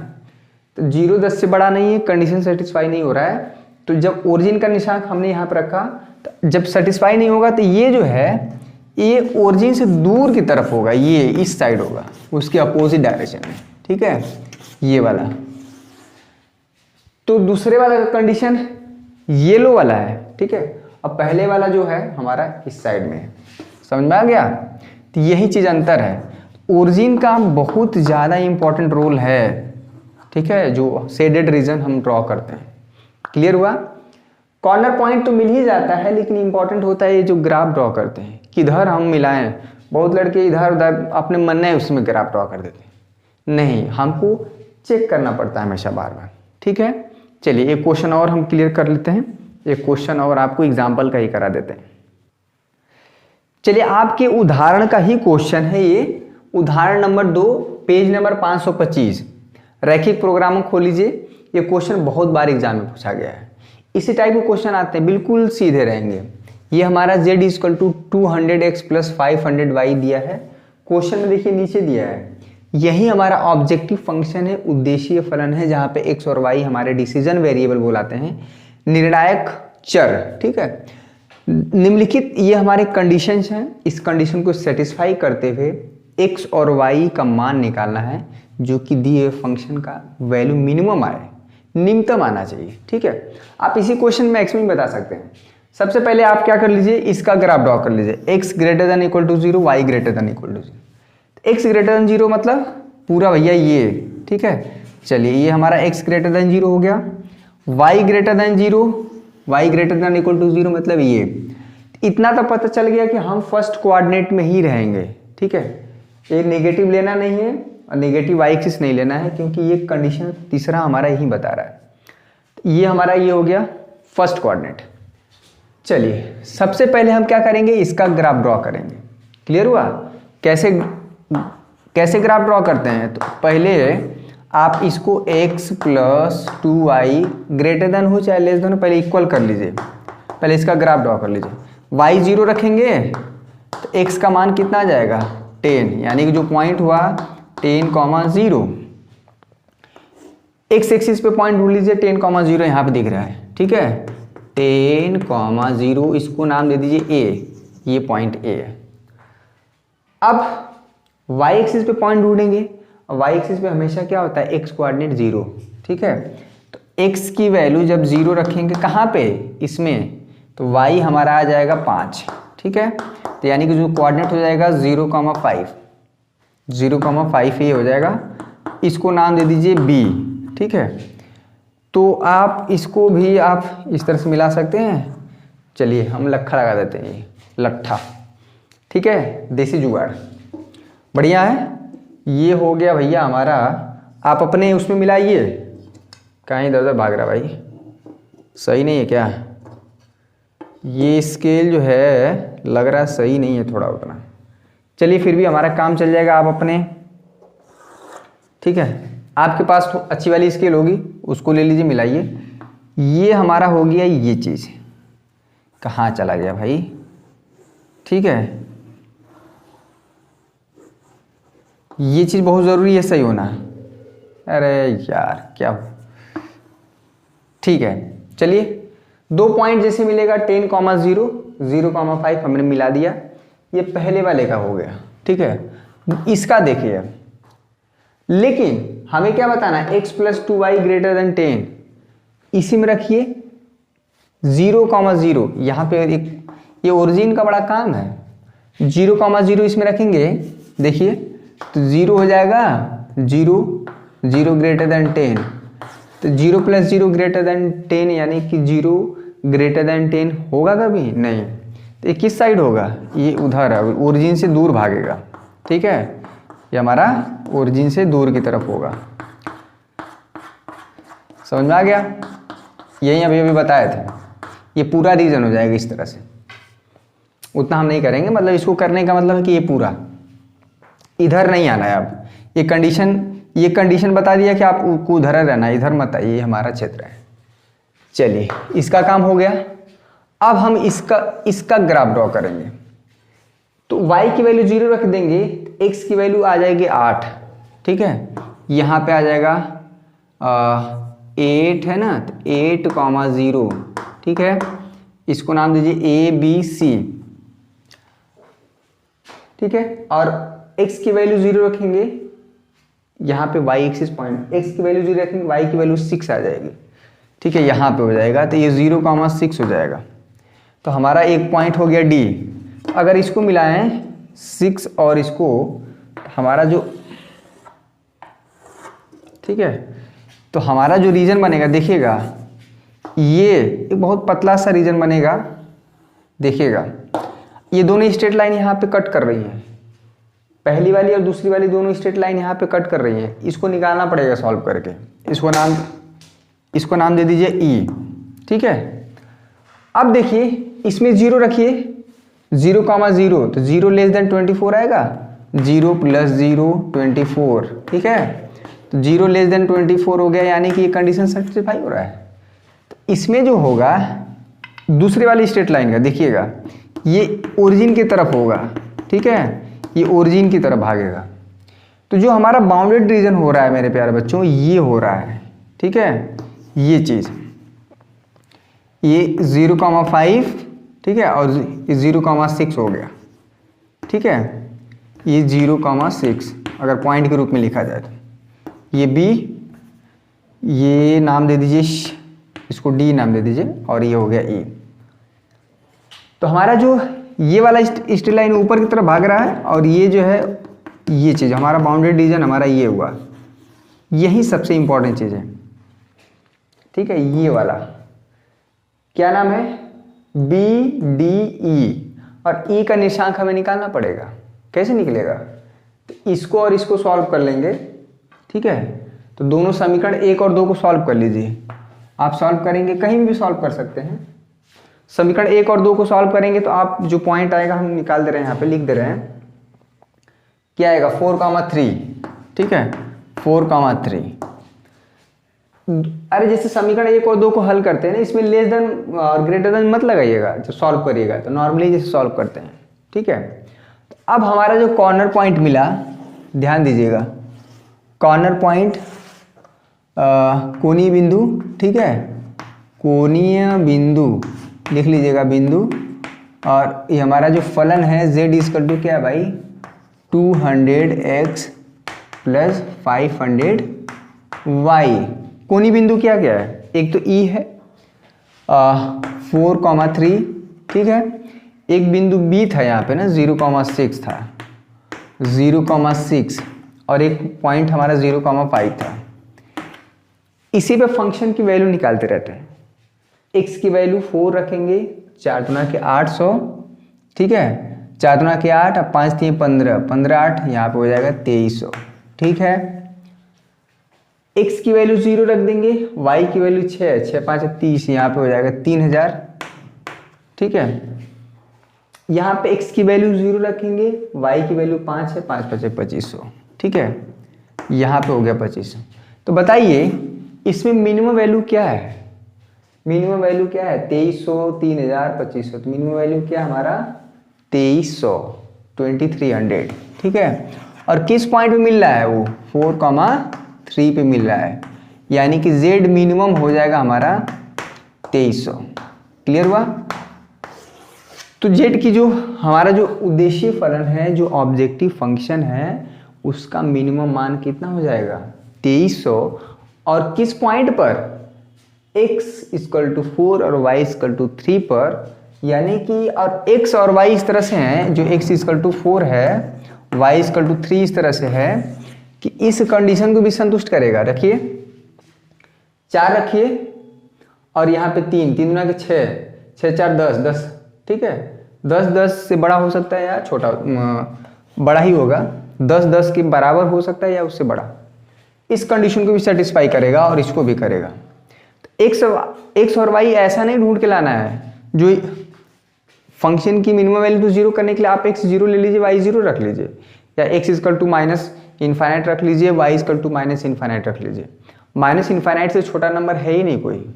तो 0 10 से बड़ा नहीं है, कंडीशन सेटिस्फाई नहीं हो रहा है। तो जब ओरिजिन का निशान हमने यहाँ पर रखा, तो जब सेटिस्फाई नहीं होगा तो ये जो है ये ओरिजिन से दूर की तरफ होगा, ये इस साइड होगा, उसके अपोजिट डायरेक्शन में, ठीक है, ये वाला। तो दूसरे वाला का कंडीशन येलो वाला है, ठीक है। अब पहले वाला जो है हमारा इस साइड में है, समझ में आ गया। तो यही चीज अंतर है, ओरिजिन का बहुत ज़्यादा इंपॉर्टेंट रोल है, ठीक है, जो शेडेड रीजन हम ड्रॉ करते हैं। क्लियर हुआ। कॉर्नर पॉइंट तो मिल ही जाता है, लेकिन इंपॉर्टेंट होता है ये जो ग्राफ ड्रॉ करते हैं, किधर हम मिलाएं। बहुत लड़के इधर उधर अपने मन है उसमें ग्राफ ड्रॉ कर देते हैं, नहीं, हमको चेक करना पड़ता है हमेशा बार बार, ठीक है। चलिए एक क्वेश्चन और हम क्लियर कर लेते हैं, एक क्वेश्चन और आपको एग्जाम्पल का ही करा देते हैं। चलिए आपके उदाहरण का ही क्वेश्चन है ये, उदाहरण नंबर 2, पेज नंबर 525। रैखिक प्रोग्राम खोल लीजिए। ये क्वेश्चन बहुत बार एग्जाम में पूछा गया है, इसी टाइप के क्वेश्चन आते हैं, बिल्कुल सीधे रहेंगे। ये हमारा z = 200x + 500y दिया है, क्वेश्चन में देखिए नीचे दिया है, यही हमारा ऑब्जेक्टिव फंक्शन है, उद्देश्य फलन है, जहाँ पे x और y हमारे डिसीजन वेरिएबल बोलाते हैं, निर्णायक चर, ठीक है। निम्नलिखित ये हमारे कंडीशंस हैं, इस कंडीशन को सेटिस्फाई करते हुए x और y का मान निकालना है, जो कि दिए फंक्शन का वैल्यू मिनिमम आए, न्यूनतम आना चाहिए, ठीक है। आप इसी क्वेश्चन में एक्स में बता सकते हैं। सबसे पहले आप क्या कर लीजिए, इसका ग्राफ ड्रॉ कर लीजिए, x > 0, y > 0। x > 0 मतलब पूरा भैया ये, ठीक है। चलिए ये हमारा x > 0 हो गया, y > 0, y > 0 मतलब ये। इतना तो पता चल गया कि हम फर्स्ट कोऑर्डिनेट में ही रहेंगे, ठीक है। ये नेगेटिव लेना नहीं है और नेगेटिव y एक्सिस नहीं लेना है, क्योंकि ये कंडीशन तीसरा हमारा यही बता रहा है। ये हमारा ये हो गया फर्स्ट कोऑर्डिनेट। चलिए सबसे पहले हम क्या करेंगे, इसका ग्राफ ड्रॉ करेंगे। क्लियर हुआ। कैसे ग्राफ ड्रॉ करते हैं, तो पहले आप इसको x + 2y > हो चाहे लेस देन हो, पहले इक्वल कर लीजिए, पहले इसका ग्राफ ड्रॉ कर लीजिए। y 0 रखेंगे तो x का मान कितना आ जाएगा 10, यानी कि जो पॉइंट हुआ 10,0। x एक्सिस पे पॉइंट ढूंढ लीजिए, 10,0 यहाँ पे दिख रहा है, ठीक है। 10,0 इसको नाम दे दीजिए a, ये पॉइंट ए है। अब वाई एक्सिस पे पॉइंट ढूंढेंगे। वाई एक्सिस पे हमेशा क्या होता है, एक्स कोऑर्डिनेट 0, ठीक है। तो एक्स की वैल्यू जब 0 रखेंगे कहाँ पे, इसमें, तो वाई हमारा आ जाएगा 5, ठीक है। तो यानी कि जो कोऑर्डिनेट हो जाएगा 0,5, 0,5 ये हो जाएगा। इसको नाम दे दीजिए बी, ठीक है। तो आप इसको भी आप इस तरह से मिला सकते हैं। चलिए हम लट्ठा लगा देते हैं, ये लट्ठा, ठीक है, देसी जुगाड़, बढ़िया है। ये हो गया भैया हमारा। आप अपने उसमें मिलाइए। कहाँ इधर उधर भाग रहा भाई, सही नहीं है क्या? ये स्केल जो है लग रहा है सही नहीं है थोड़ा उतना। चलिए फिर भी हमारा काम चल जाएगा। आप अपने, ठीक है, आपके पास तो अच्छी वाली स्केल होगी, उसको ले लीजिए, मिलाइए। ये हमारा हो गया ये चीज़। कहाँ चला गया भाई, ठीक है। ये चीज़ बहुत ज़रूरी है सही होना। अरे यार क्या, ठीक है। चलिए 2 पॉइंट जैसे मिलेगा 10,0, 0,5 हमने मिला दिया। ये पहले वाले का हो गया, ठीक है। इसका देखिए, लेकिन हमें क्या बताना है, x + 2y > 10, इसी में रखिए 0,0। यहाँ पे एक ये ओरिजिन का बड़ा काम है। 0,0 इसमें रखेंगे, देखिए तो 0 हो जाएगा, 0 0 > 10। तो 0 + 0 > 10 यानी कि 0 > 10 होगा कभी नहीं। तो ये किस साइड होगा, ये उधर है, ओरिजिन से दूर भागेगा, ठीक है। ये हमारा ओरिजिन से दूर की तरफ होगा। समझ में आ गया? यही अभी अभी बताए थे। ये पूरा रीजन हो जाएगा इस तरह से। उतना हम नहीं करेंगे, मतलब इसको करने का मतलब है कि ये पूरा इधर नहीं आना है। अब ये कंडीशन बता दिया कि आपको उधर रहना है, इधर मत आइए, ये हमारा क्षेत्र है। चलिए इसका काम हो गया। अब हम इसका ग्राफ ड्रॉ करेंगे। तो y की वैल्यू 0 रख देंगे, x की वैल्यू आ जाएगी 8, ठीक है। यहाँ पे आ जाएगा 8 है ना, तो 8,0, ठीक है। इसको नाम दीजिए ABC, ठीक है। और x की वैल्यू 0 रखेंगे, यहाँ पे y एक्सिस पॉइंट, x की वैल्यू 0 रखेंगे, y की वैल्यू 6 आ जाएगी, ठीक है। यहाँ पे हो जाएगा, तो ये 0,6 हो जाएगा। तो हमारा एक पॉइंट हो गया D। अगर इसको मिलाएं 6 और इसको, हमारा जो, ठीक है, तो हमारा जो रीजन बनेगा, देखिएगा ये एक बहुत पतला सा रीजन बनेगा। देखिएगा ये दोनों स्ट्रेट लाइन यहाँ पे कट कर रही हैं, पहली वाली और दूसरी वाली दोनों स्ट्रेट लाइन यहाँ पे कट कर रही हैं। इसको निकालना पड़ेगा सॉल्व करके। इसको नाम दे दीजिए E, ठीक है। अब देखिए इसमें 0 रखिए, 0,0, तो 0 < 24 आएगा, 0 + 0 24, ठीक है। तो 0 < 24 हो गया, यानी कि ये कंडीशन सेटिस्फाई हो रहा है। तो इसमें जो होगा दूसरी वाली स्ट्रेट लाइन का, देखिएगा ये ओरिजिन की तरफ होगा, ठीक है, ये ओरिजिन की तरफ भागेगा। तो जो हमारा बाउंडेड रीजन हो रहा है मेरे प्यारे बच्चों, ये हो रहा है, ठीक है। ये चीज़, ये 0,5, ठीक है, और 0,6 हो गया, ठीक है। ये 0,6 अगर पॉइंट के रूप में लिखा जाए तो ये B, ये नाम दे दीजिए, इसको D नाम दे दीजिए, और ये हो गया E। तो हमारा जो ये वाला स्ट्रेट लाइन ऊपर की तरफ भाग रहा है, और ये जो है ये चीज़ हमारा बाउंडेड रीजन हमारा ये हुआ। यही सबसे इंपॉर्टेंट चीज़ है, ठीक है। ये वाला क्या नाम है, BDE, और E का निशांक हमें निकालना पड़ेगा। कैसे निकलेगा, तो इसको और इसको सॉल्व कर लेंगे, ठीक है। तो दोनों समीकरण 1 और 2 को सॉल्व कर लीजिए। आप सॉल्व करेंगे, कहीं भी सॉल्व कर सकते हैं। समीकरण 1 और 2 को सॉल्व करेंगे तो आप जो पॉइंट आएगा, हम निकाल दे रहे हैं, यहाँ पे लिख दे रहे हैं, क्या आएगा 4,3, ठीक है, 4,3। अरे जैसे समीकरण 1 और 2 को हल करते हैं ना, इसमें लेस देन और ग्रेटर देन मत लगाइएगा जब सॉल्व करिएगा, तो नॉर्मली जैसे सॉल्व करते हैं, ठीक है। तो अब हमारा जो कॉर्नर पॉइंट मिला, ध्यान दीजिएगा, कॉर्नर पॉइंट कोणीय बिंदु, ठीक है, कोणीय बिंदु लिख लीजिएगा, बिंदु और ये हमारा जो फलन है z इक्वल टू क्या है भाई 200x प्लस 500y। कोनी बिंदु क्या क्या है, एक तो E है 4,3, ठीक है। एक बिंदु B था यहाँ पे ना 0,6 था 0,6 और एक पॉइंट हमारा 0,5 था। इसी पे फंक्शन की वैल्यू निकालते रहते हैं। x की वैल्यू 4 रखेंगे, 4 दूना के 800, ठीक है, 4 दूना के 8 और 5 3 15, 15 8 यहाँ पे हो जाएगा 2300, ठीक है। x की वैल्यू 0 रख देंगे, y की वैल्यू 6, 6 5 30, यहाँ पे हो जाएगा 3000, ठीक है। यहाँ पे x की वैल्यू 0 रखेंगे, y की वैल्यू 5 है, 5 5 2500, ठीक है। यहाँ पे हो गया 2500। तो बताइए इसमें मिनिमम वैल्यू क्या है, मिनिमम वैल्यू क्या है 2300, 3000, 2500, तो मिनिमम वैल्यू क्या है हमारा 2300, 2300, ठीक है। और किस पॉइंट पे मिल रहा है वो 4,3 पे मिल रहा है, यानी कि z मिनिमम हो जाएगा हमारा 2300। क्लियर हुआ। तो z की जो हमारा जो उद्देश्य फलन है, जो ऑब्जेक्टिव फंक्शन है, उसका मिनिमम मान कितना हो जाएगा 2300। और किस पॉइंट पर x इक्वल टू 4 और y इक्वल टू 3 पर, यानी कि और x और y इस तरह से हैं, जो x इक्वल टू 4 है y इक्वल टू 3 इस तरह से है कि इस कंडीशन को भी संतुष्ट करेगा। रखिए 4 रखिए और यहाँ पे 3 3 गुना के 6 6 4 10 10, ठीक है। 10 10 से बड़ा हो सकता है या छोटा, बड़ा ही होगा, 10 10 के बराबर हो सकता है या उससे बड़ा। इस कंडीशन को भी सेटिस्फाई करेगा और इसको भी करेगा। तो x और y ऐसा नहीं ढूंढ के लाना है, जो फंक्शन की मिनिमम वैल्यू तो 0 करने के लिए आप x 0 ले लीजिए, y 0 रख लीजिए, या x equal to minus infinite रख लीजिए, y equal to minus infinite रख लीजिए। माइनस इन्फाइनाइट से छोटा नंबर है ही नहीं कोई।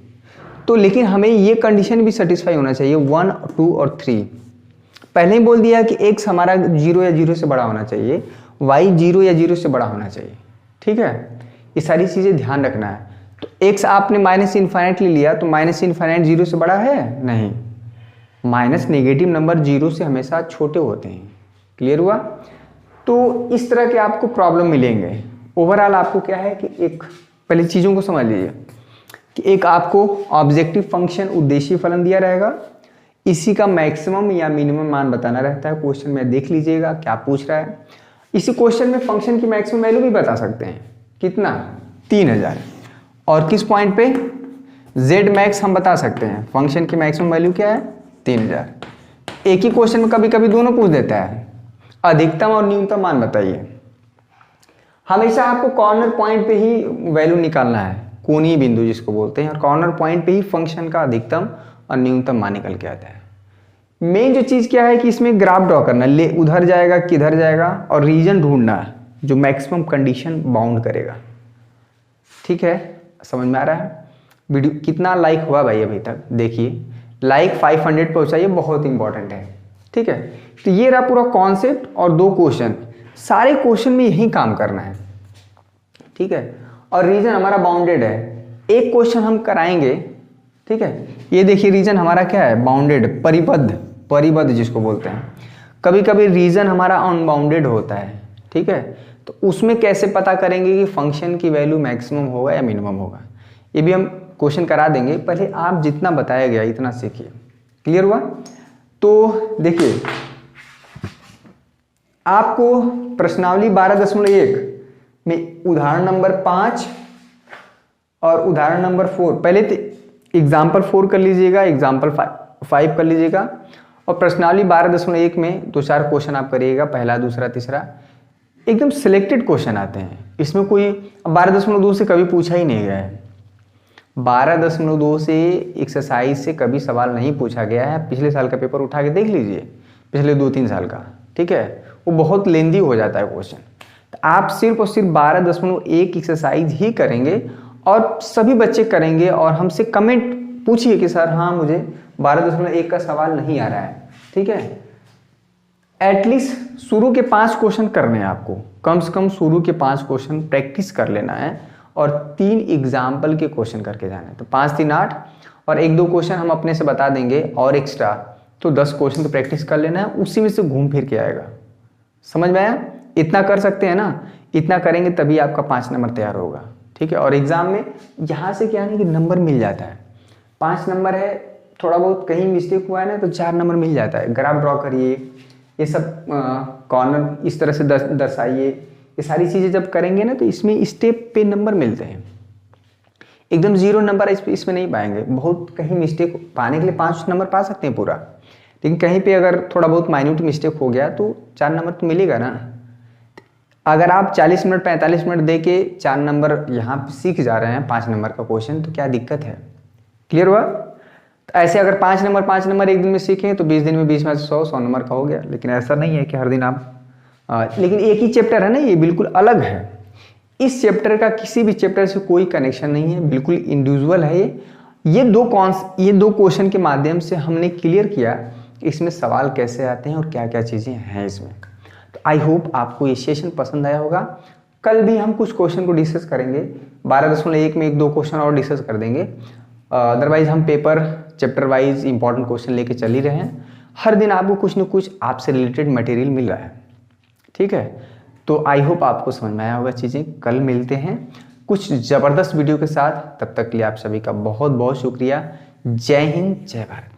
तो लेकिन हमें ये कंडीशन भी सेटिस्फाई होना चाहिए 1 2 और 3। पहले ही बोल दिया कि x हमारा 0 या 0 से बड़ा होना चाहिए, y 0 या 0 से बड़ा होना चाहिए, ठीक है। ये सारी चीज़ें ध्यान रखना है। तो x आपने माइनस इन्फाइनाइट ले लिया, तो माइनस इन्फाइनाइट 0 से बड़ा है नहीं, माइनस नेगेटिव नंबर 0 से हमेशा छोटे होते हैं। क्लियर हुआ। तो इस तरह के आपको प्रॉब्लम मिलेंगे। ओवरऑल आपको क्या है कि एक पहले चीज़ों को समझ लीजिए कि एक आपको ऑब्जेक्टिव फंक्शन उद्देश्य फलन दिया रहेगा, इसी का मैक्सिमम या मिनिमम मान बताना रहता है। क्वेश्चन में देख लीजिएगा क्या पूछ रहा है। इसी क्वेश्चन में फंक्शन की मैक्सिमम वैल्यू भी बता सकते हैं, कितना 3000। और किस पॉइंट पे z मैक्स हम बता सकते हैं, फंक्शन की मैक्सिमम वैल्यू क्या है 3000। एक ही क्वेश्चन में कभी कभी दोनों पूछ देता है, अधिकतम और न्यूनतम मान बताइए। हमेशा आपको कॉर्नर पॉइंट पे ही वैल्यू निकालना है, कोणीय बिंदु जिसको बोलते हैं, और कॉर्नर पॉइंट पे ही फंक्शन का अधिकतम और न्यूनतम मान निकल के आता है। मेन जो चीज़ क्या है कि इसमें ग्राफ ड्रॉ करना, ले उधर जाएगा किधर जाएगा, और रीजन ढूंढना जो मैक्सिमम कंडीशन बाउंड करेगा। ठीक है, समझ में आ रहा है। वीडियो कितना लाइक हुआ भाई अभी तक, देखिए लाइक 500 पहुंचाइए, बहुत इंपॉर्टेंट है। ठीक है, तो ये रहा पूरा कॉन्सेप्ट और 2 क्वेश्चन। सारे क्वेश्चन में यही काम करना है, ठीक है। और रीजन हमारा बाउंडेड है, एक क्वेश्चन हम कराएंगे, ठीक है। ये देखिए रीजन हमारा क्या है, बाउंडेड, परिबद्ध, परिबद्ध जिसको बोलते हैं। कभी कभी रीजन हमारा अनबाउंडेड होता है, ठीक है। तो उसमें कैसे पता करेंगे कि फंक्शन की वैल्यू मैक्सिमम होगा या मिनिमम होगा, ये भी हम क्वेश्चन करा देंगे। पहले आप जितना बताया गया इतना सीखिए। क्लियर हुआ। तो देखिए आपको प्रश्नावली 12.1 में उदाहरण नंबर 5 और उदाहरण नंबर 4, पहले तो एग्जाम्पल 4 कर लीजिएगा, एग्जाम्पल 5 कर लीजिएगा, और प्रश्नावली 12.1 में 2-4 क्वेश्चन आप करिएगा, पहला दूसरा तीसरा, एकदम सिलेक्टेड क्वेश्चन आते हैं। इसमें कोई 12.2 से कभी पूछा ही नहीं गया है। 12.2 से एक्सरसाइज से कभी सवाल नहीं पूछा गया है। पिछले साल का पेपर उठा के देख लीजिए, पिछले 2-3 साल का, ठीक है, वो बहुत लेंदी हो जाता है क्वेश्चन। तो आप सिर्फ और सिर्फ 12.1 एक्सरसाइज ही करेंगे, और सभी बच्चे करेंगे, और हमसे कमेंट पूछिए कि सर हाँ मुझे 12.1 का सवाल नहीं आ रहा है, ठीक है। एटलीस्ट शुरू के 5 क्वेश्चन करने हैं आपको, कम से कम शुरू के 5 क्वेश्चन प्रैक्टिस कर लेना है, और 3 एग्जाम्पल के क्वेश्चन करके जाना है। तो 5 3 8, और 1-2 क्वेश्चन हम अपने से बता देंगे और एक्स्ट्रा, तो 10 क्वेश्चन की प्रैक्टिस कर लेना है, उसी में से घूम फिर के आएगा। समझ में आया? इतना कर सकते हैं ना, इतना करेंगे तभी आपका 5 नंबर तैयार होगा। ठीक है, और एग्जाम में यहाँ से क्या है कि नंबर मिल जाता है। 5 नंबर है, थोड़ा बहुत कहीं मिस्टेक हुआ है ना तो 4 नंबर मिल जाता है। ग्राफ ड्रॉ करिए, ये सब कॉर्नर इस तरह से दर्शाइए, ये सारी चीज़ें जब करेंगे ना तो इसमें स्टेप पे नंबर मिलते हैं। एकदम 0 नंबर इसमें नहीं पाएंगे। बहुत कहीं मिस्टेक पाने के लिए 5 नंबर पा सकते हैं पूरा, लेकिन कहीं पे अगर थोड़ा बहुत माइन्यूट मिस्टेक हो गया तो 4 नंबर तो मिलेगा ना। अगर आप 40 मिनट 45 मिनट दे के 4 नंबर यहाँ सीख जा रहे हैं 5 नंबर का क्वेश्चन, तो क्या दिक्कत है? क्लियर हुआ? तो ऐसे अगर 5 नंबर एक दिन में सीखें तो 20 दिन में 20 में 100 नंबर का हो गया। लेकिन ऐसा नहीं है कि हर दिन आप लेकिन एक ही चैप्टर है ना, ये बिल्कुल अलग है। इस चैप्टर का किसी भी चैप्टर से कोई कनेक्शन नहीं है, बिल्कुल इंडिविजुअल है ये दो क्वेश्चन के माध्यम से हमने क्लियर किया कि इसमें सवाल कैसे आते हैं और क्या क्या चीज़ें हैं इसमें। तो आई होप आपको ये सेशन पसंद आया होगा। कल भी हम कुछ क्वेश्चन को डिस्कस करेंगे, 12.1 में 1-2 क्वेश्चन और डिस्कस कर देंगे। अदरवाइज हम paper chapter wise important question लेके चल ही रहे हैं। हर दिन आपको कुछ न कुछ आपसे रिलेटेड मटेरियल मिल रहा है। ठीक है, तो आई होप आपको समझ में आया होगा चीज़ें। कल मिलते हैं कुछ ज़बरदस्त वीडियो के साथ, तब तक के लिए आप सभी का बहुत बहुत शुक्रिया। जय हिंद, जय भारत।